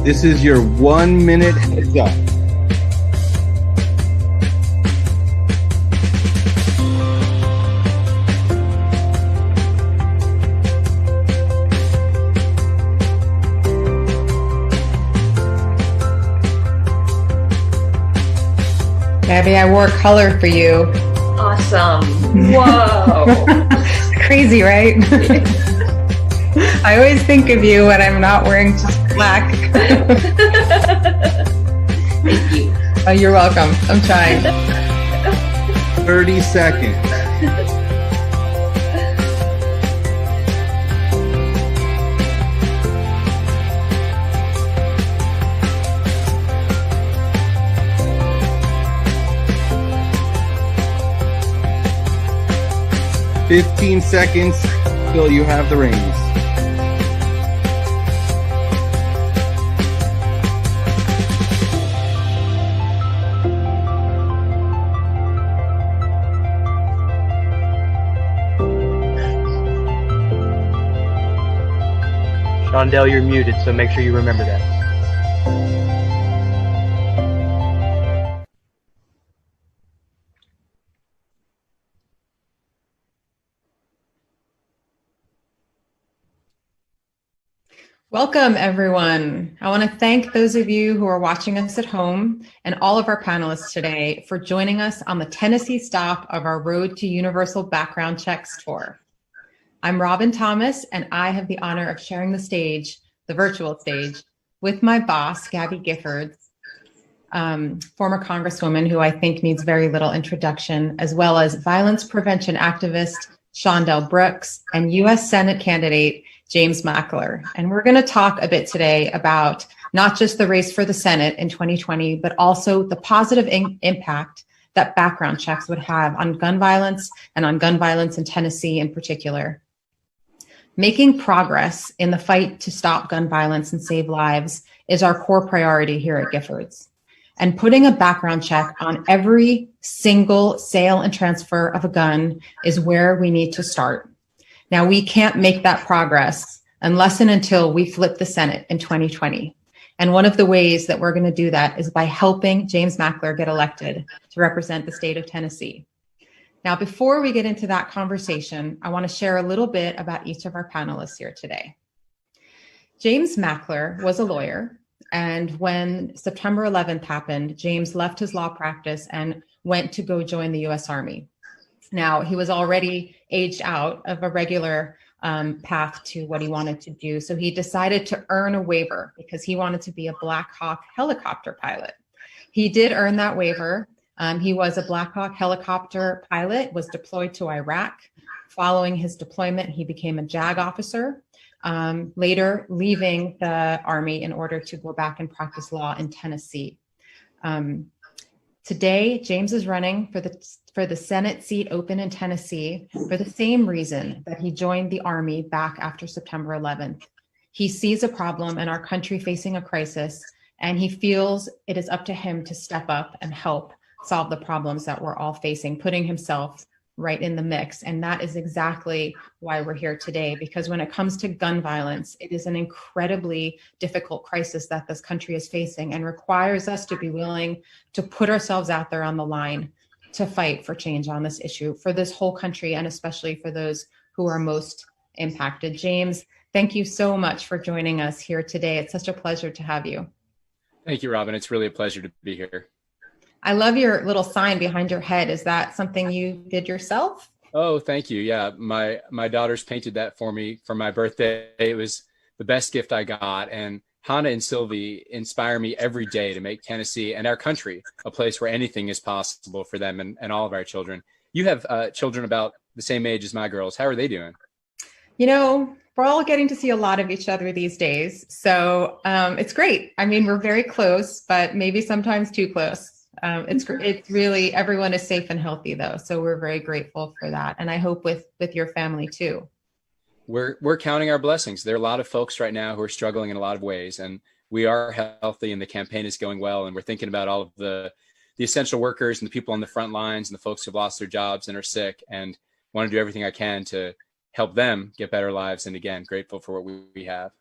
This is your 1 minute heads up. Gabby, I wore color for you. Awesome. Whoa. Crazy, right? I always think of you when I'm not wearing just black. Thank you. Oh, you're welcome. I'm trying. 30 seconds. $15 seconds till you have the rings. Shaundelle, you're muted, so make sure you remember that. Welcome, everyone. I want to thank those of you who are watching us at home and all of our panelists today for joining us on the Tennessee stop of our Road to Universal Background Checks tour. I'm Robin Thomas, and I have the honor of sharing the stage, the virtual stage, with my boss, Gabby Giffords, former Congresswoman who I think needs very little introduction, as well as violence prevention activist Shaundelle Brooks and U.S. Senate candidate James Mackler. And we're going to talk a bit today about not just the race for the Senate in 2020, but also the positive impact that background checks would have on gun violence and on gun violence in Tennessee in particular. Making progress in the fight to stop gun violence and save lives is our core priority here at Giffords. And putting a background check on every single sale and transfer of a gun is where we need to start. Now, we can't make that progress unless and until we flip the Senate in 2020. And one of the ways that we're going to do that is by helping James Mackler get elected to represent the state of Tennessee. Now, before we get into that conversation, I want to share a little bit about each of our panelists here today. James Mackler was a lawyer, and when September 11th happened, James left his law practice and went to go join the U.S. Army. Now, he was already aged out of a regular path to what he wanted to do. So he decided to earn a waiver because he wanted to be a Black Hawk helicopter pilot. He did earn that waiver. He was a Black Hawk helicopter pilot, was deployed to Iraq. Following his deployment, he became a JAG officer, later leaving the Army in order to go back and practice law in Tennessee. Today, James is running for the Senate seat open in Tennessee for the same reason that he joined the Army back after September 11th. He sees a problem in our country facing a crisis, and he feels it is up to him to step up and help solve the problems that we're all facing, putting himself right in the mix. And that is exactly why we're here today, because when it comes to gun violence, it is an incredibly difficult crisis that this country is facing and requires us to be willing to put ourselves out there on the line to fight for change on this issue for this whole country, and especially for those who are most impacted. James, thank you so much for joining us here today. It's such a pleasure to have you. Thank you, Robin. It's really a pleasure to be here. I love your little sign behind your head. Is that something you did yourself? Oh, thank you. Yeah, my daughters painted that for me for my birthday. It was the best gift I got. And Hannah and Sylvie inspire me every day to make Tennessee and our country a place where anything is possible for them and all of our children. You have children about the same age as my girls. How are they doing? You know, we're all getting to see a lot of each other these days. So it's great. I mean, we're very close, but maybe sometimes too close. It's really, everyone is safe and healthy though. So we're very grateful for that. And I hope with your family too. We're counting our blessings. There are a lot of folks right now who are struggling in a lot of ways, and we are healthy and the campaign is going well. And we're thinking about all of the essential workers and the people on the front lines and the folks who've lost their jobs and are sick, and want to do everything I can to help them get better lives. And again, grateful for what we have.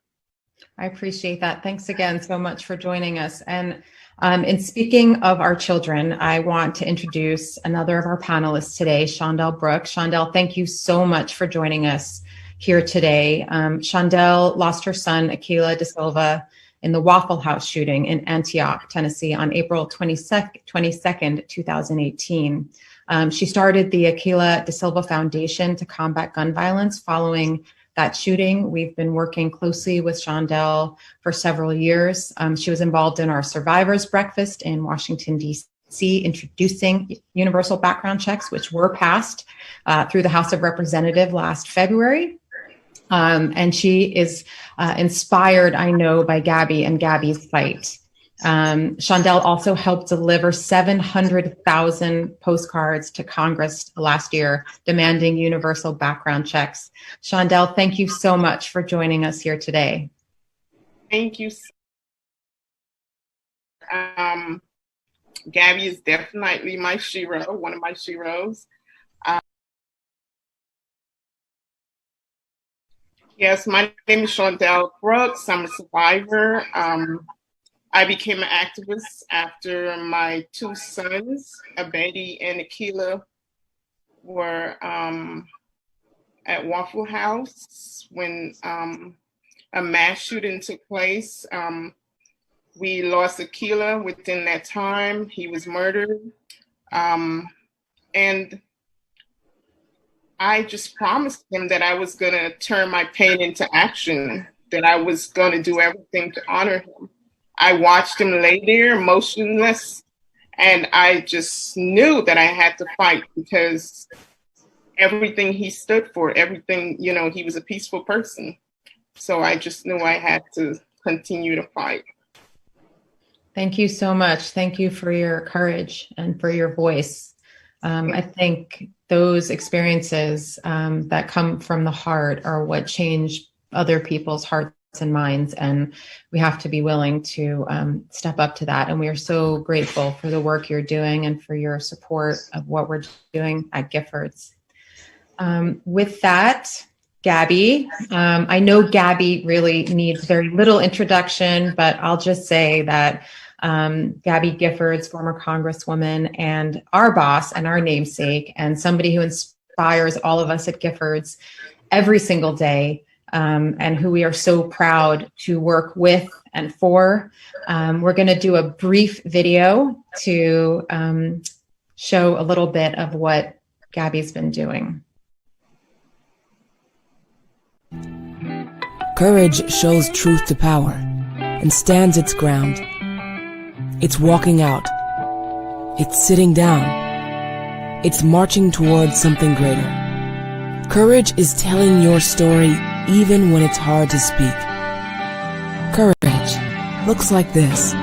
I appreciate that. Thanks again so much for joining us. And in speaking of our children, I want to introduce another of our panelists today, Shaundelle Brooks. Shaundelle, thank you so much for joining us here today. Shaundelle lost her son, Akila De Silva, in the Waffle House shooting in Antioch, Tennessee on April 22nd, 2018. She started the Akila De Silva Foundation to combat gun violence following that shooting. We've been working closely with Shaundelle for several years. She was involved in our Survivors Breakfast in Washington, D.C., introducing universal background checks, which were passed through the House of Representatives last February. And she is inspired, I know, by Gabby and Gabby's fight. Shaundelle also helped deliver 700,000 postcards to Congress last year, demanding universal background checks. Shaundelle, thank you so much for joining us here today. Thank you. Gabby is definitely my shero, one of my sheroes. Yes, my name is Shaundelle Brooks. I'm a survivor. I became an activist after my two sons, Abedi and Akila, were at Waffle House when a mass shooting took place. We lost Akila within that time. He was murdered. And I just promised him that I was going to turn my pain into action, that I was going to do everything to honor him. I watched him lay there motionless, and I just knew that I had to fight because everything he stood for, everything, you know, he was a peaceful person. So I just knew I had to continue to fight. Thank you so much. Thank you for your courage and for your voice. I think those experiences that come from the heart are what change other people's hearts and minds, and we have to be willing to step up to that. And we are so grateful for the work you're doing and for your support of what we're doing at Giffords. With that, Gabby, I know Gabby really needs very little introduction, but I'll just say that Gabby Giffords, former Congresswoman and our boss and our namesake, and somebody who inspires all of us at Giffords every single day, and who we are so proud to work with and for. We're going to do a brief video to show a little bit of what Gabby's been doing. Courage shows truth to power and stands its ground. It's walking out. It's sitting down. It's marching towards something greater. Courage is telling your story even when it's hard to speak. Courage looks like this.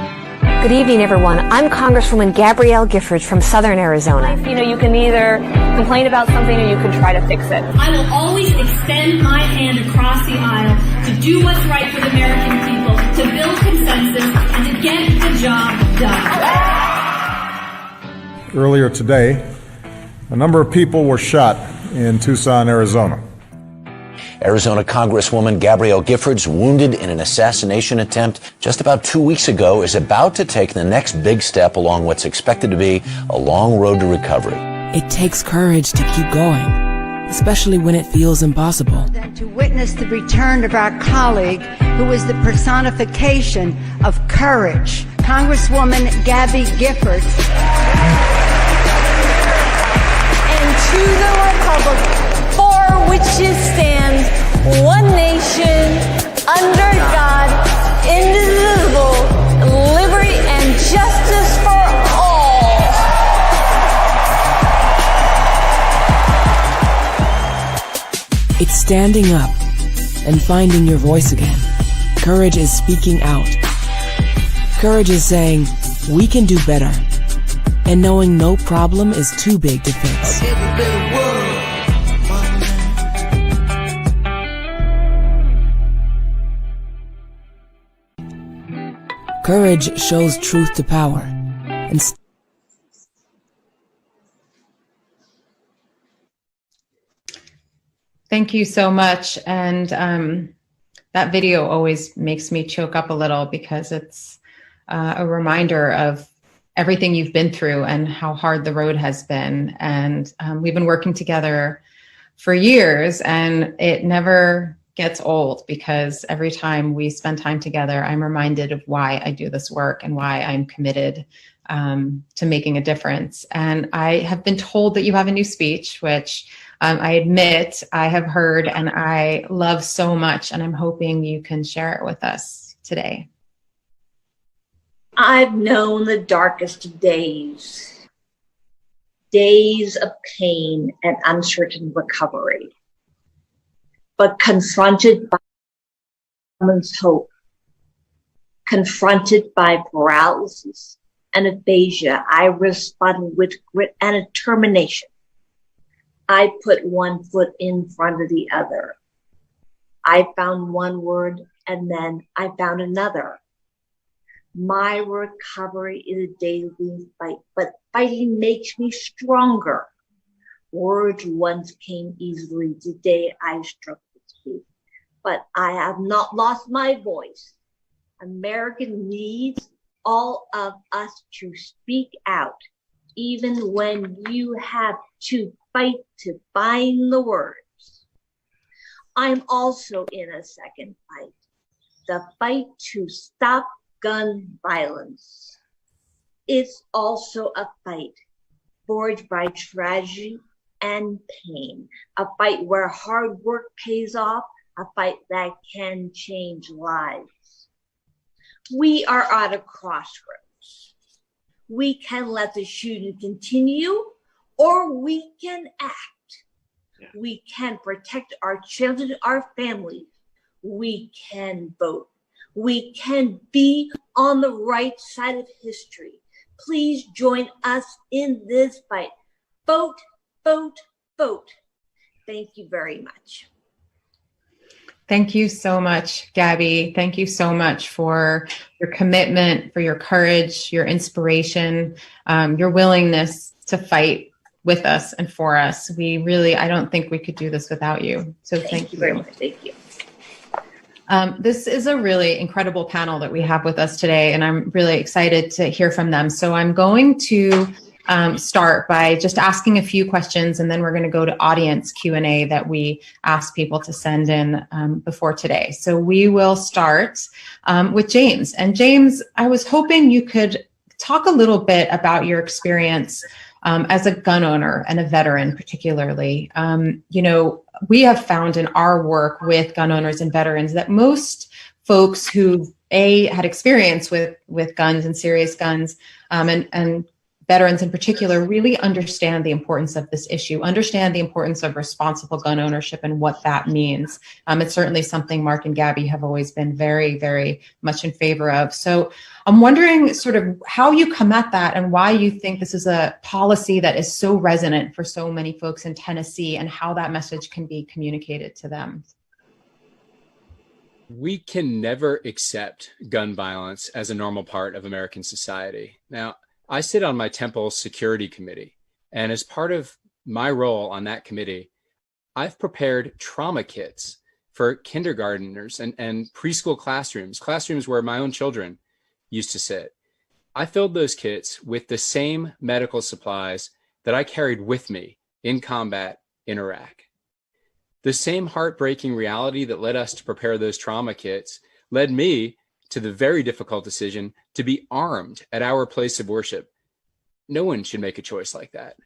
Good evening, everyone. I'm Congresswoman Gabrielle Giffords from Southern Arizona. You know, you can either complain about something or you can try to fix it. I will always extend my hand across the aisle to do what's right for the American people, to build consensus, and to get the job done. Earlier today, a number of people were shot in Tucson, Arizona. Arizona Congresswoman Gabrielle Giffords, wounded in an assassination attempt just about 2 weeks ago, is about to take the next big step along what's expected to be a long road to recovery. It takes courage to keep going, especially when it feels impossible. To witness the return of our colleague, who is the personification of courage, Congresswoman Gabby Giffords. And to the republic for which it stands, one nation, under God, indivisible, liberty and justice for all. It's standing up and finding your voice again. Courage is speaking out. Courage is saying, we can do better, and knowing no problem is too big to fix. Courage shows truth to power and Thank you so much. And that video always makes me choke up a little because it's a reminder of everything you've been through and how hard the road has been. And we've been working together for years, and it never gets old because every time we spend time together, I'm reminded of why I do this work and why I'm committed to making a difference. And I have been told that you have a new speech, which I admit I have heard and I love so much, and I'm hoping you can share it with us today. I've known the darkest of days of pain and uncertain recovery, but confronted by woman's hope, confronted by paralysis and aphasia, I responded with grit and determination. I put one foot in front of the other. I found one word and then I found another. My recovery is a daily fight, but fighting makes me stronger. Words once came easily. Today I struggle to speak, but I have not lost my voice. America needs all of us to speak out, even when you have to fight to find the words. I'm also in a second fight, the fight to stop gun violence. It's also a fight forged by tragedy and pain, a fight where hard work pays off, a fight that can change lives. We are at a crossroads. We can let the shooting continue, or we can act. We can protect our children, our families. We can vote. We can be on the right side of history. Please join us in this fight. Vote, vote, vote. Thank you very much. Thank you so much, Gabby. Thank you so much for your commitment, for your courage, your inspiration, your willingness to fight with us and for us. I don't think we could do this without you. So thank you very much. Thank you. This is a really incredible panel that we have with us today, and I'm really excited to hear from them. So I'm going to start by just asking a few questions, and then we're going to go to audience Q&A that we ask people to send in before today. So we will start with James. And James, I was hoping you could talk a little bit about your experience as a gun owner and a veteran, particularly. We have found in our work with gun owners and veterans that most folks who had experience with guns and serious guns and veterans in particular really understand the importance of this issue, understand the importance of responsible gun ownership and what that means. It's certainly something Mark and Gabby have always been very, very much in favor of. So I'm wondering sort of how you come at that and why you think this is a policy that is so resonant for so many folks in Tennessee and how that message can be communicated to them. We can never accept gun violence as a normal part of American society. Now, I sit on my Temple Security Committee, and as part of my role on that committee, I've prepared trauma kits for kindergartners and preschool classrooms where my own children used to sit. I filled those kits with the same medical supplies that I carried with me in combat in Iraq. The same heartbreaking reality that led us to prepare those trauma kits led me to the very difficult decision to be armed at our place of worship. No one should make a choice like that.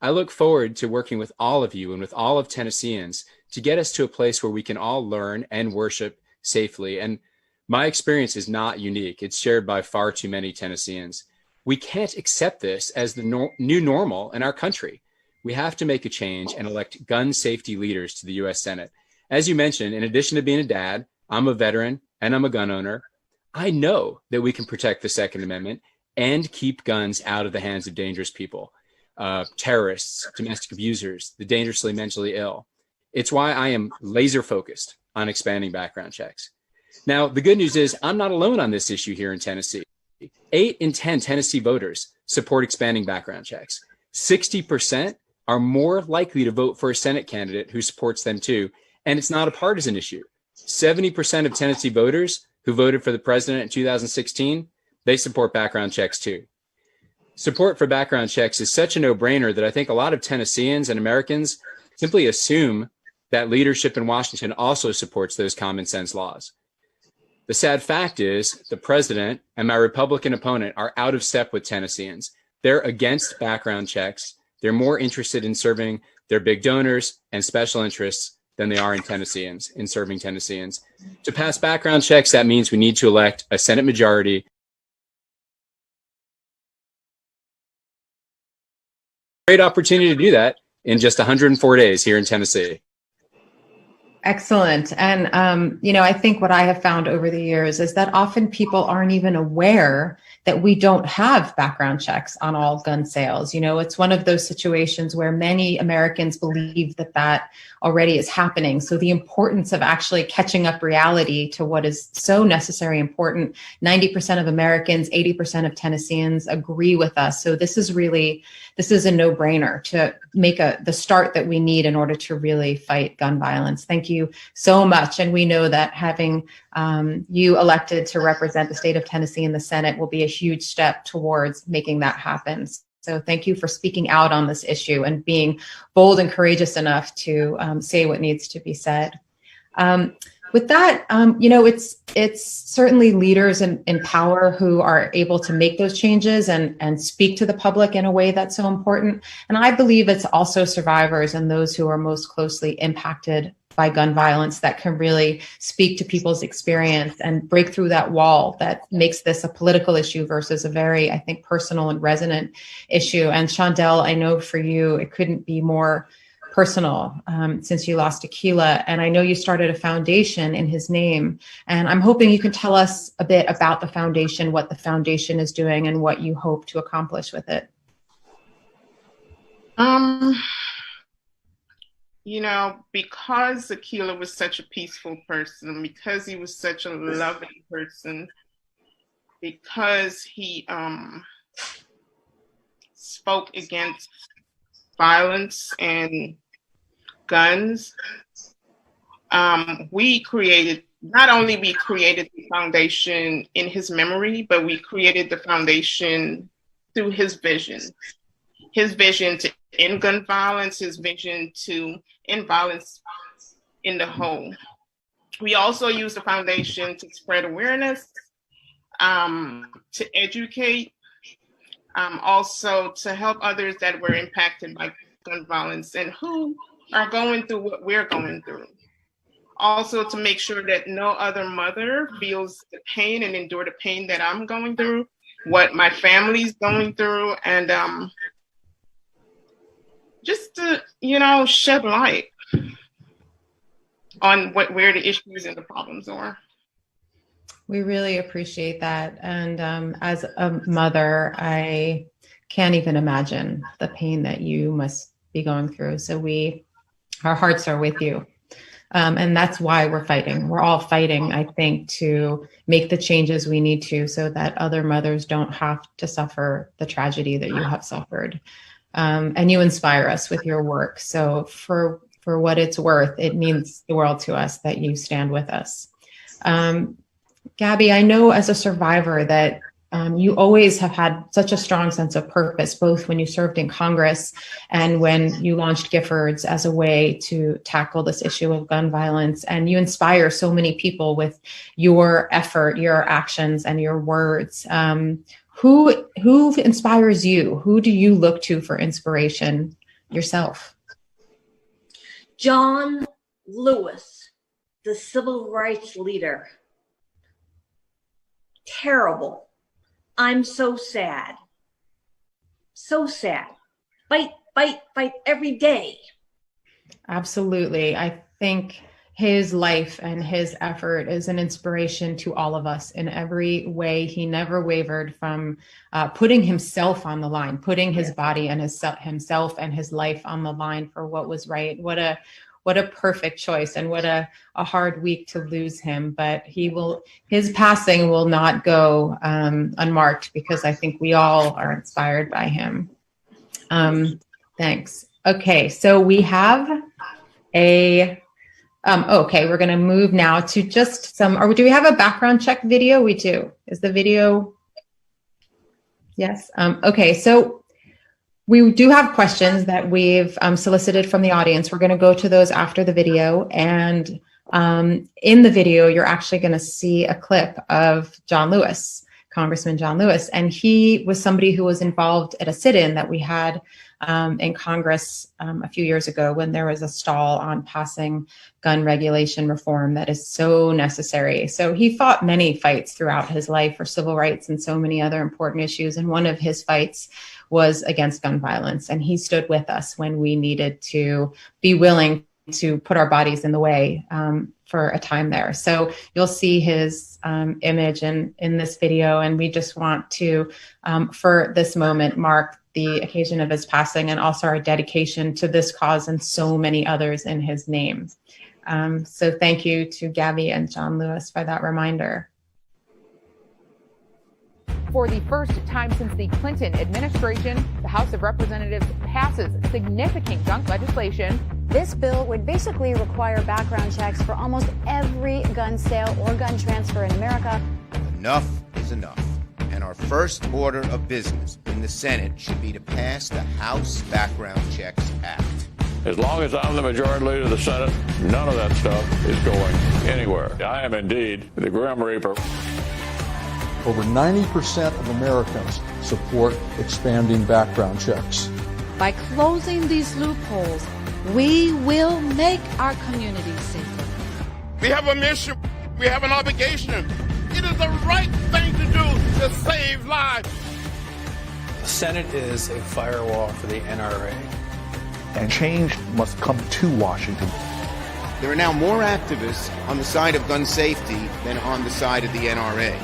I look forward to working with all of you and with all of Tennesseans to get us to a place where we can all learn and worship safely. And my experience is not unique. It's shared by far too many Tennesseans. We can't accept this as the new normal in our country. We have to make a change and elect gun safety leaders to the U.S. Senate. As you mentioned, in addition to being a dad, I'm a veteran and I'm a gun owner. I know that we can protect the Second Amendment and keep guns out of the hands of dangerous people, terrorists, domestic abusers, the dangerously mentally ill. It's why I am laser focused on expanding background checks. Now, the good news is I'm not alone on this issue here in Tennessee. 8 in 10 Tennessee voters support expanding background checks. 60% are more likely to vote for a Senate candidate who supports them too. And it's not a partisan issue. 70% of Tennessee voters who voted for the president in 2016, they support background checks too. Support for background checks is such a no-brainer that I think a lot of Tennesseans and Americans simply assume that leadership in Washington also supports those common sense laws. The sad fact is the president and my Republican opponent are out of step with Tennesseans. They're against background checks. They're more interested in serving their big donors and special interests than they are in Tennesseans, in serving Tennesseans. To pass background checks, that means we need to elect a Senate majority. Great opportunity to do that in just 104 days here in Tennessee. Excellent. And, I think what I have found over the years is that often people aren't even aware that we don't have background checks on all gun sales. It's one of those situations where many Americans believe that already is happening. So the importance of actually catching up reality to what is so necessary, important. 90% of Americans, 80% of Tennesseans agree with us. So this is a no-brainer to make the start that we need in order to really fight gun violence. Thank you so much. And we know that having you elected to represent the state of Tennessee in the Senate will be a huge step towards making that happen. So thank you for speaking out on this issue and being bold and courageous enough to say what needs to be said. With that, it's certainly leaders in power who are able to make those changes and speak to the public in a way that's so important. And I believe it's also survivors and those who are most closely impacted by gun violence that can really speak to people's experience and break through that wall that makes this a political issue versus a very, I think, personal and resonant issue. And Shaundelle, I know for you, it couldn't be more personal since you lost Tequila. And I know you started a foundation in his name. And I'm hoping you can tell us a bit about the foundation, what the foundation is doing and what you hope to accomplish with it. Because Tequila was such a peaceful person, because he was such a loving person, because he spoke against violence and guns, we created the foundation in his memory, but we created the foundation through his vision to end gun violence, his vision to end violence in the whole. We also use the foundation to spread awareness, to educate, also to help others that were impacted by gun violence and who are going through what we're going through. Also to make sure that no other mother feels the pain and endure the pain that I'm going through, what my family's going through, and just to, shed light on where the issues and the problems are. We really appreciate that. And as a mother, I can't even imagine the pain that you must be going through. So our hearts are with you. And that's why we're fighting. We're all fighting, I think, to make the changes we need to so that other mothers don't have to suffer the tragedy that you have suffered. And you inspire us with your work. So for what it's worth, it means the world to us that you stand with us. Gabby, I know as a survivor that you always have had such a strong sense of purpose, both when you served in Congress and when you launched Giffords as a way to tackle this issue of gun violence. And you inspire so many people with your effort, your actions, and your words. Who inspires you? Who do you look to for inspiration yourself? John Lewis, the civil rights leader. Terrible. I'm so sad. So sad. Fight every day. Absolutely. I think his life and his effort is an inspiration to all of us in every way. He never wavered from putting himself on the line, putting his body and himself and his life on the line for what was right. What a perfect choice, and what a hard week to lose him. But his passing will not go unmarked, because I think we all are inspired by him. Thanks. Okay, so we have a Okay, we're going to move now to just some, or do we have a background check video? We do. Is the video? Yes. Okay, so we do have questions that we've solicited from the audience. We're going to go to those after the video. And in the video, you're actually going to see a clip of John Lewis, Congressman John Lewis. And he was somebody who was involved at a sit-in that we had in Congress a few years ago when there was a stall on passing gun regulation reform that is so necessary. So he fought many fights throughout his life for civil rights and so many other important issues. And one of his fights was against gun violence. And he stood with us when we needed to be willing to put our bodies in the way for a time there. So you'll see his image in this video. And we just want to, for this moment, mark the occasion of his passing and also our dedication to this cause and so many others in his name. So thank you to Gabby and John Lewis for that reminder. For the first time since the Clinton administration, the House of Representatives passes significant gun legislation. This bill would basically require background checks for almost every gun sale or gun transfer in America. Enough is enough. And our first order of business in the Senate should be to pass the House Background Checks Act. As long as I'm the majority leader of the Senate, none of that stuff is going anywhere. I am indeed the Grim Reaper. Over 90% of Americans support expanding background checks. By closing these loopholes, we will make our communities safer. We have a mission. We have an obligation. It is the right thing to do to save lives. The Senate is a firewall for the NRA. And change must come to Washington. There are now more activists on the side of gun safety than on the side of the NRA.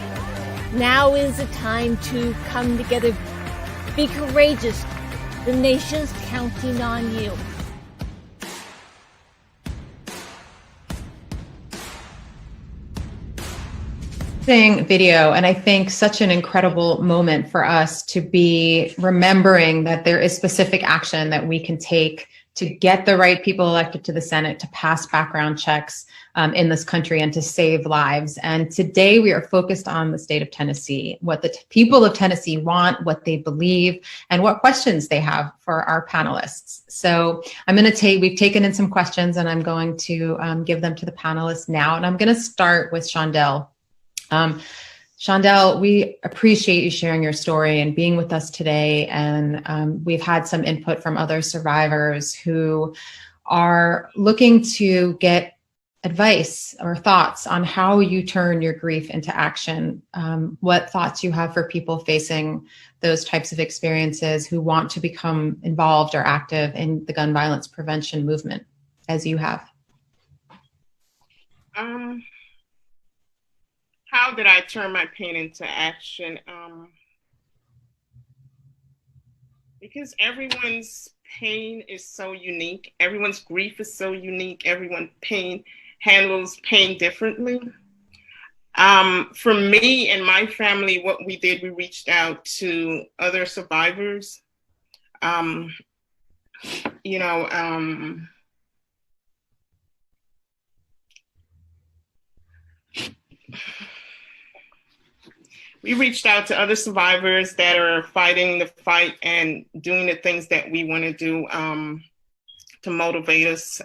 Now is the time to come together. Be courageous. The nation's counting on you. Video, and I think such an incredible moment for us to be remembering that there is specific action that we can take to get the right people elected to the Senate, to pass background checks in this country and to save lives. And today we are focused on the state of Tennessee, what the people of Tennessee want, what they believe, and what questions they have for our panelists. So I'm going to we've taken in some questions and I'm going to give them to the panelists now. And I'm going to start with Shaundelle. Shaundelle, we appreciate you sharing your story and being with us today. And we've had some input from other survivors who are looking to get advice or thoughts on how you turn your grief into action. What thoughts you have for people facing those types of experiences who want to become involved or active in the gun violence prevention movement, as you have? How did I turn my pain into action? Because everyone's pain is so unique. Everyone's grief is so unique. Everyone's pain handles pain differently. For me and my family, what we did, we reached out to other survivors. We reached out to other survivors that are fighting the fight and doing the things that we want to do to motivate us.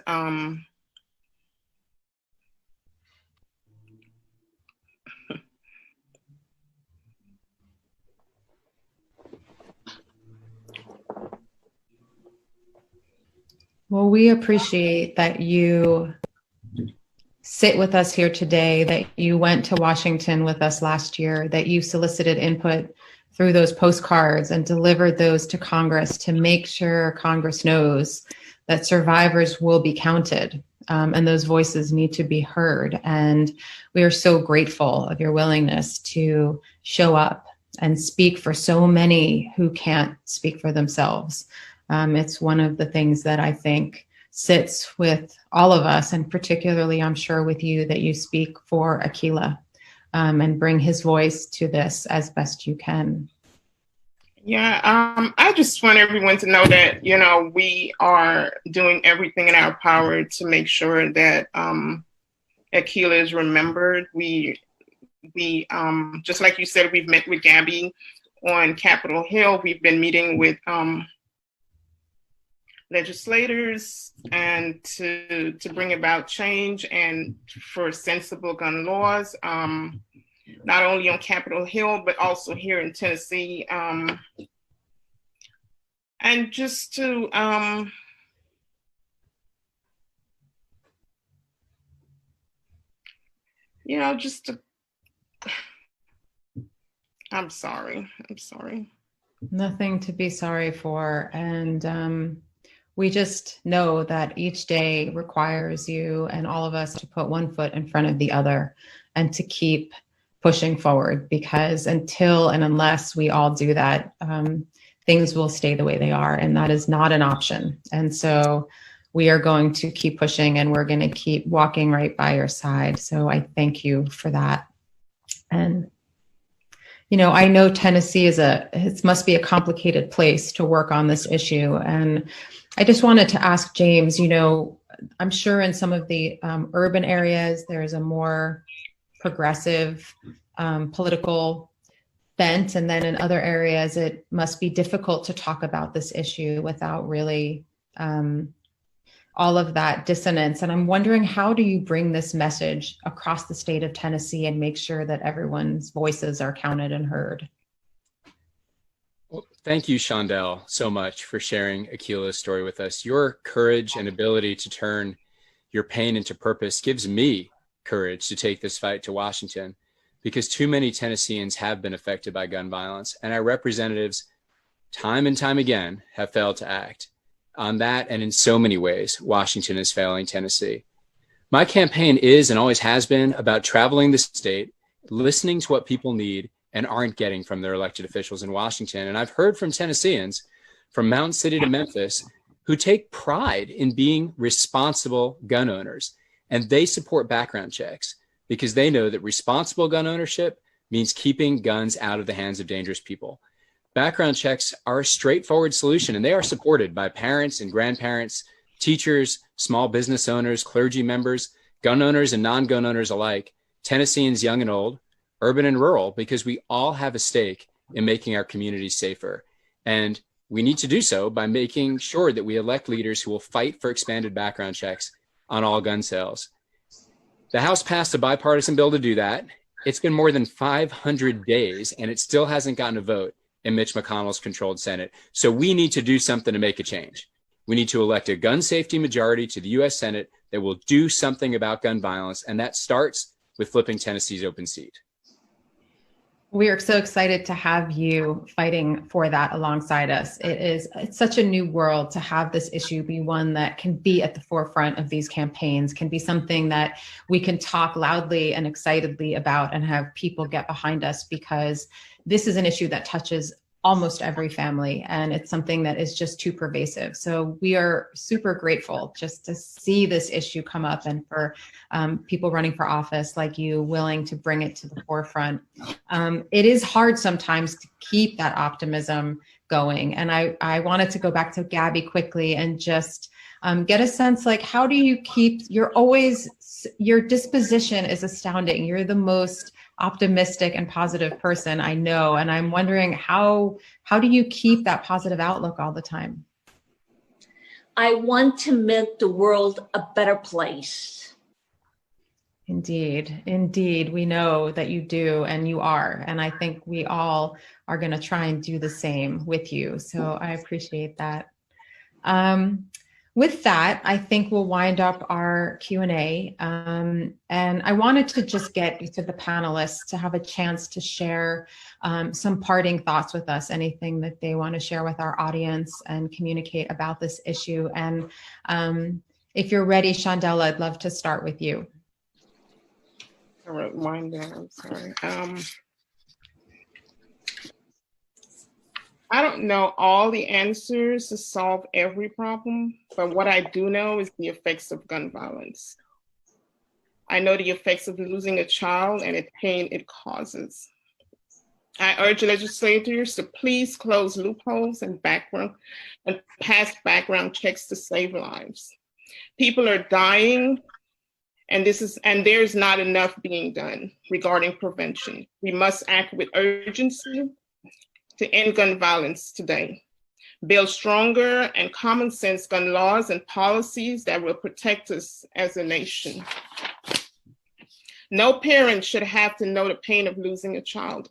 Well, we appreciate that you sit with us here today, that you went to Washington with us last year, that you solicited input through those postcards and delivered those to Congress to make sure Congress knows that survivors will be counted and those voices need to be heard. And we are so grateful of your willingness to show up and speak for so many who can't speak for themselves. It's one of the things that I think sits with all of us, and particularly, I'm sure, with you, that you speak for Akilah and bring his voice to this as best you can. Yeah, I just want everyone to know that, we are doing everything in our power to make sure that Akilah is remembered. We just like you said, we've met with Gabby on Capitol Hill. We've been meeting with legislators and to bring about change and for sensible gun laws, not only on Capitol Hill, but also here in Tennessee. And just to I'm sorry. Nothing to be sorry for. And we just know that each day requires you and all of us to put one foot in front of the other and to keep pushing forward, because until and unless we all do that, things will stay the way they are. And that is not an option. And so we are going to keep pushing, and we're going to keep walking right by your side. So I thank you for that. And I know Tennessee it must be a complicated place to work on this issue. And I just wanted to ask James, I'm sure in some of the urban areas, there's a more progressive political bent. And then in other areas, it must be difficult to talk about this issue without really all of that dissonance. And I'm wondering, how do you bring this message across the state of Tennessee and make sure that everyone's voices are counted and heard? Well, thank you, Shaundelle, so much for sharing Akilah's story with us. Your courage and ability to turn your pain into purpose gives me courage to take this fight to Washington, because too many Tennesseans have been affected by gun violence, and our representatives, time and time again, have failed to act. On that, and in so many ways, Washington is failing Tennessee. My campaign is and always has been about traveling the state, listening to what people need and aren't getting from their elected officials in Washington. And I've heard from Tennesseans, from Mountain City to Memphis, who take pride in being responsible gun owners. And they support background checks because they know that responsible gun ownership means keeping guns out of the hands of dangerous people. Background checks are a straightforward solution, and they are supported by parents and grandparents, teachers, small business owners, clergy members, gun owners and non-gun owners alike, Tennesseans young and old, urban and rural, because we all have a stake in making our communities safer. And we need to do so by making sure that we elect leaders who will fight for expanded background checks on all gun sales. The House passed a bipartisan bill to do that. It's been more than 500 days, and it still hasn't gotten a vote in Mitch McConnell's controlled Senate. So we need to do something to make a change. We need to elect a gun safety majority to the U.S. Senate that will do something about gun violence, and that starts with flipping Tennessee's open seat. We are so excited to have you fighting for that alongside us. It's such a new world to have this issue be one that can be at the forefront of these campaigns, can be something that we can talk loudly and excitedly about and have people get behind us, because this is an issue that touches almost every family, and it's something that is just too pervasive. So we are super grateful just to see this issue come up, and for people running for office like you willing to bring it to the forefront. It is hard sometimes to keep that optimism going. And I wanted to go back to Gabby quickly and just get a sense, like, how do you keep, your disposition is astounding. You're the most optimistic and positive person I know. And I'm wondering, how do you keep that positive outlook all the time? I want to make the world a better place. Indeed. Indeed. We know that you do, and you are. And I think we all are going to try and do the same with you. So I appreciate that. With that, I think we'll wind up our Q&A. And I wanted to just get to the panelists to have a chance to share some parting thoughts with us, anything that they want to share with our audience and communicate about this issue. And if you're ready, Shaundelle, I'd love to start with you. All right, wind down, sorry. I don't know all the answers to solve every problem, but what I do know is the effects of gun violence. I know the effects of losing a child and the pain it causes. I urge legislators to please close loopholes and pass background checks to save lives. People are dying, and there is not enough being done regarding prevention. We must act with urgency to end gun violence today. Build stronger and common sense gun laws and policies that will protect us as a nation. No parent should have to know the pain of losing a child.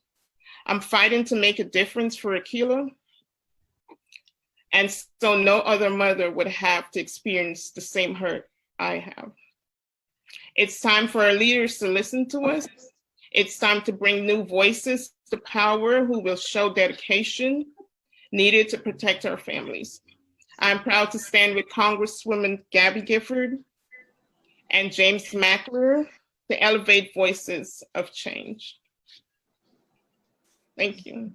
I'm fighting to make a difference for Akilah, and so no other mother would have to experience the same hurt I have. It's time for our leaders to listen to us. It's time to bring new voices to power who will show dedication needed to protect our families. I'm proud to stand with Congresswoman Gabby Giffords and James Mackler to elevate voices of change. Thank you.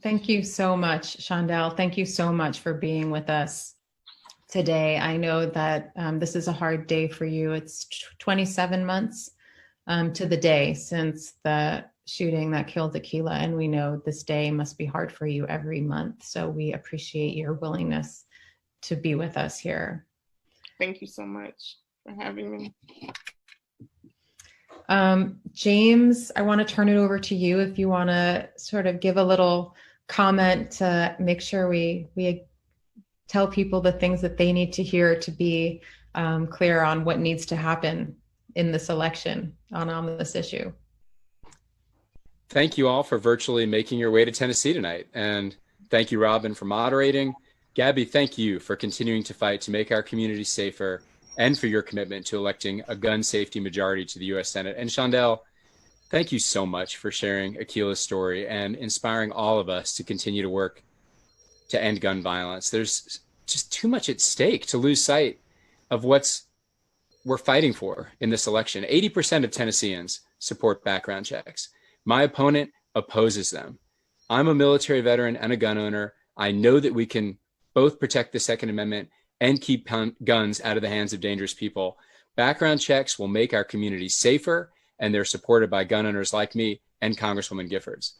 Thank you so much, Shaundelle. Thank you so much for being with us today. I know that this is a hard day for you. It's 27 months to the day since the shooting that killed Akilah, and we know this day must be hard for you every month. So we appreciate your willingness to be with us here. Thank you so much for having me. James, I want to turn it over to you if you want to sort of give a little comment to make sure we tell people the things that they need to hear to be clear on what needs to happen in this election on this issue. Thank you all for virtually making your way to Tennessee tonight. And thank you, Robin, for moderating. Gabby, thank you for continuing to fight to make our community safer and for your commitment to electing a gun safety majority to the U.S. Senate. And Shaundelle, thank you so much for sharing Akilah's story and inspiring all of us to continue to work to end gun violence. There's just too much at stake to lose sight of we're fighting for in this election. 80% of Tennesseans support background checks. My opponent opposes them. I'm a military veteran and a gun owner. I know that we can both protect the Second Amendment and keep guns out of the hands of dangerous people. Background checks will make our community safer, and they're supported by gun owners like me and Congresswoman Giffords.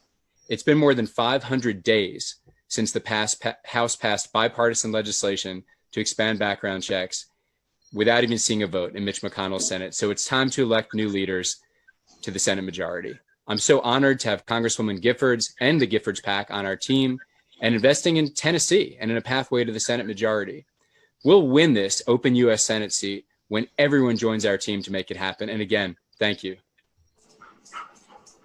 It's been more than 500 days since the House passed bipartisan legislation to expand background checks without even seeing a vote in Mitch McConnell's Senate. So it's time to elect new leaders to the Senate majority. I'm so honored to have Congresswoman Giffords and the Giffords PAC on our team and investing in Tennessee and in a pathway to the Senate majority. We'll win this open U.S. Senate seat when everyone joins our team to make it happen. And again, thank you.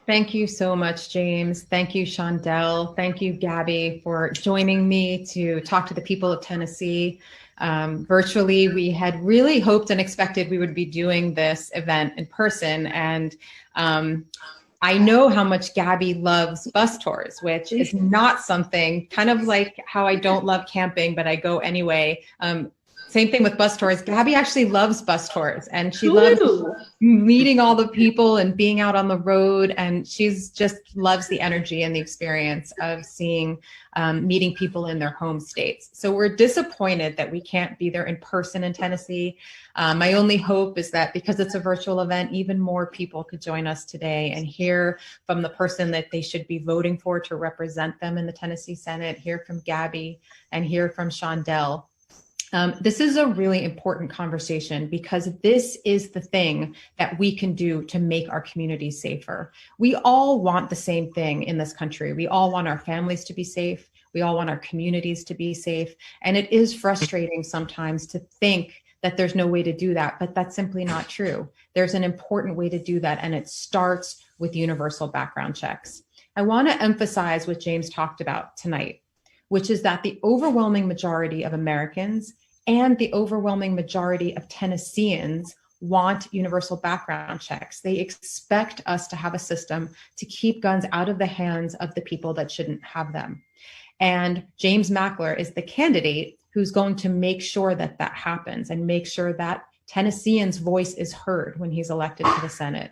Thank you so much, James. Thank you, Shaundelle. Thank you, Gabby, for joining me to talk to the people of Tennessee. Virtually, we had really hoped and expected we would be doing this event in person. And I know how much Gabby loves bus tours, which is not something, kind of like how I don't love camping, but I go anyway. Same thing with bus tours. Gabby actually loves bus tours, and she loves meeting all the people and being out on the road. And she's just loves the energy and the experience of meeting people in their home states. So we're disappointed that we can't be there in person in Tennessee. My only hope is that because it's a virtual event, even more people could join us today and hear from the person that they should be voting for to represent them in the Tennessee Senate, hear from Gabby, and hear from Shaundelle. This is a really important conversation because this is the thing that we can do to make our communities safer. We all want the same thing in this country. We all want our families to be safe. We all want our communities to be safe. And it is frustrating sometimes to think that there's no way to do that, but that's simply not true. There's an important way to do that, and it starts with universal background checks. I want to emphasize what James talked about tonight, which is that the overwhelming majority of Americans and the overwhelming majority of Tennesseans want universal background checks. They expect us to have a system to keep guns out of the hands of the people that shouldn't have them. And James Mackler is the candidate who's going to make sure that that happens and make sure that Tennesseans' voice is heard when he's elected to the Senate.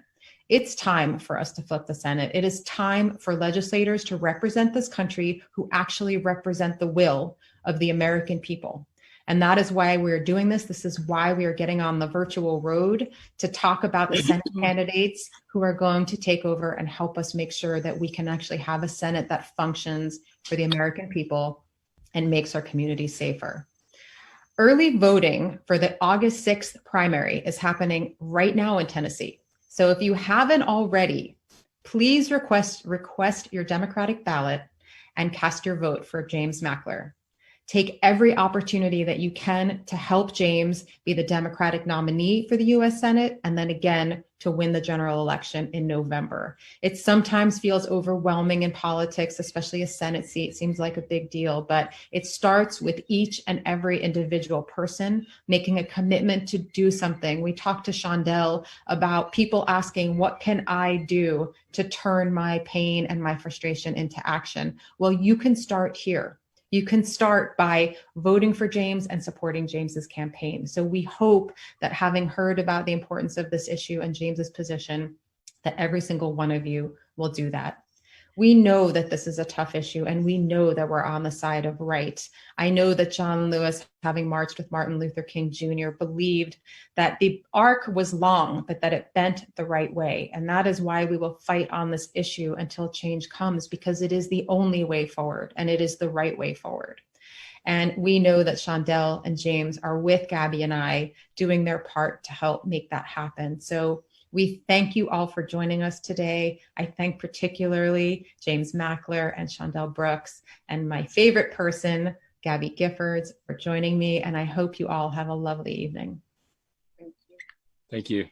It's time for us to flip the Senate. It is time for legislators to represent this country who actually represent the will of the American people. And that is why we're doing this. This is why we are getting on the virtual road to talk about the Senate candidates who are going to take over and help us make sure that we can actually have a Senate that functions for the American people and makes our communities safer. Early voting for the August 6th primary is happening right now in Tennessee. So if you haven't already, please request your Democratic ballot and cast your vote for James Mackler. Take every opportunity that you can to help James be the Democratic nominee for the U.S. Senate, and then again to win the general election in November. It sometimes feels overwhelming in politics, especially a Senate seat. It seems like a big deal, but it starts with each and every individual person making a commitment to do something. We talked to Shaundelle about people asking, what can I do to turn my pain and my frustration into action? Well, you can start here. You can start by voting for James and supporting James's campaign. So we hope that, having heard about the importance of this issue and James's position, that every single one of you will do that. We know that this is a tough issue, and we know that we're on the side of right. I know that John Lewis, having marched with Martin Luther King Jr., believed that the arc was long, but that it bent the right way. And that is why we will fight on this issue until change comes, because it is the only way forward, and it is the right way forward. And we know that Shaundelle and James are with Gabby and I doing their part to help make that happen. So we thank you all for joining us today. I thank particularly James Mackler and Shaundelle Brooks, and my favorite person, Gabby Giffords, for joining me. And I hope you all have a lovely evening. Thank you.